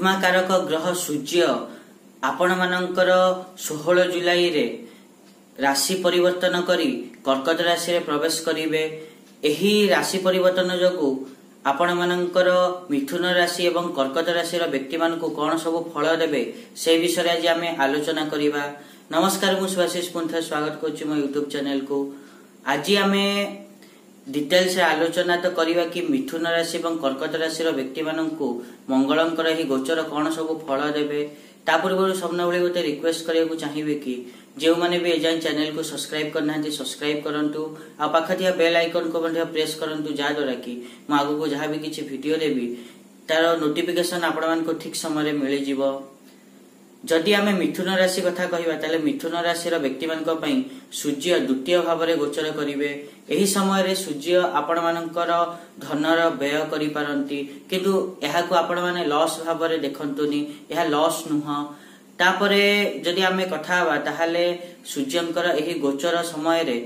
आत्माकारक ग्रह सूर्य आपण मानकर 16 जुलाई रे राशि परिवर्तन करी कर्कट राशि रे प्रवेश करिवे। एही राशि परिवर्तन जोगु आपण मानकर मिथुन राशि एवं कर्कट राशि रो व्यक्ति मानकु कोन सब फल देबे से विषय रे आज आमे आलोचना करिबा। नमस्कार, मु सुभाषिष पुंथा स्वागत करछि मो YouTube चैनल को। आज आमे डिटेल्स रे आलोचना तो करिबा कि मिथुन राशि एवं कर्कट राशि रो व्यक्ति मानकु मंगलंकर ही गोचर कोन सब फल देबे। ता पूर्व सबना भली गोटे रिक्वेस्ट करिया को चाहिबे कि जो माने भी एजान चैनल को सब्सक्राइब करना सब्सक्राइब करंतु आ पाखथिया बेल आइकन को बंधिया प्रेस करंतु जा द्वारा कि म आगु को जहां भी किछि वीडियो देबी तार नोटिफिकेशन आपण मान को ठीक समय रे मिलि जिवो। जदि आमे मिथुन राशि कथा कहिबा ताले मिथुन राशि रो व्यक्ति मान को पई सूर्य द्वितीय भाव रे गोचर करिवे। एही समय रे सूर्य आपण मानकर धनर व्यय करि पारंती, किंतु एहा को आपण माने लॉस भाव रे देखंतुनी, एहा लॉस नुह। तापरे जदि आमे कथा बा ताहाले सूर्यंकर एही गोचर समय रे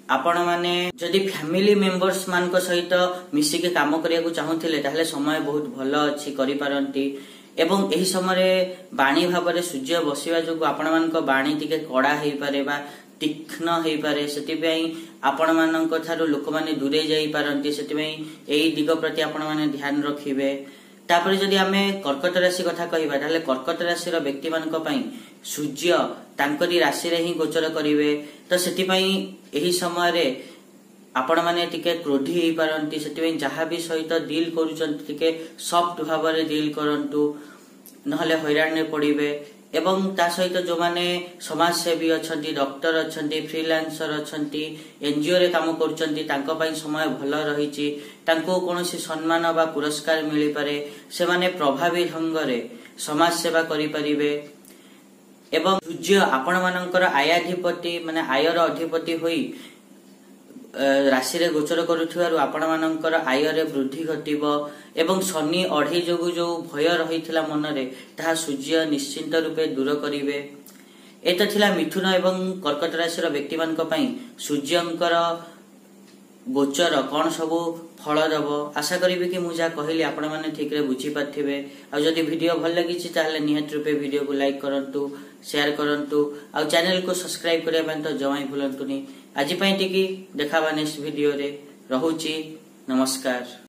आपण माने जदि फैमिली मेंबर्स मान को सहित मिसी के काम करिया को चाहुथिले ताहाले समय बहुत भलो अछि करि पारंती। एवं एही समय रे बाणी भाव रे सूर्य बसिबा जोगु आपण मान को बाणी टिके कड़ा हेई पारे बा तीक्ष्ण हेई पारे, सेति पई आपण मान को थारु लोक माने दूरे जाई पारंती। सेति पई एही दिग प्रति आपण माने ध्यान रखिबे। तापरे जदि आमे कर्कट राशि कथा कहिबा ताले कर्कट राशि रो व्यक्ति मान को पई सूर्य तांकरी राशि रे ही गोचर करिवे। तो सेति पई एही समय रे आपण माने टिके क्रोधी हेई पारंती। सेति पई जहा भी सहित डील करूचंती टिके सॉफ्ट भाव रे डील करंतु, नहले हैरान ने पड़िबे। एवं ता सहित जो माने समाज सेवी अछंती, डॉक्टर अछंती, फ्रीलांसर अछंती, एनजीओ रे काम करूचंती, तांको पई समय भलो रहिची। तांको कोनोसी सम्मान बा पुरस्कार मिली पारे, से माने प्रभावी ढंग रे समाज सेवा करि परिबे। एवं सूर्य आपण मानकर आयाधिपति माने आयर अधिपति होई राशि रे गोचर करूथिबारु आपण मानकर आय रे वृद्धि घटिबो। एवं शनि अढ़ी जोगु जो भय रहिथिला मन रे ताहा सूर्य निश्चिंत रूपे दूर करिवे। एत थिला मिथुन एवं कर्कट राशि रो व्यक्ति मान को पई सूर्यंकर गोचर कोन सब फल दबो। आशा करिबे कि मु जा कहिली आपण माने ठीक रे बुझी पाथिबे। आ जदि वीडियो भल लागिछि ताले निहत रूपे वीडियो को लाइक करंतु, शेयर करंतु, आ चैनल को सब्सक्राइब करिया पय तो जमाई भूलंतुनी। आज पई टिकी देखाबा नेक्स्ट वीडियो रे। रहुची, नमस्कार।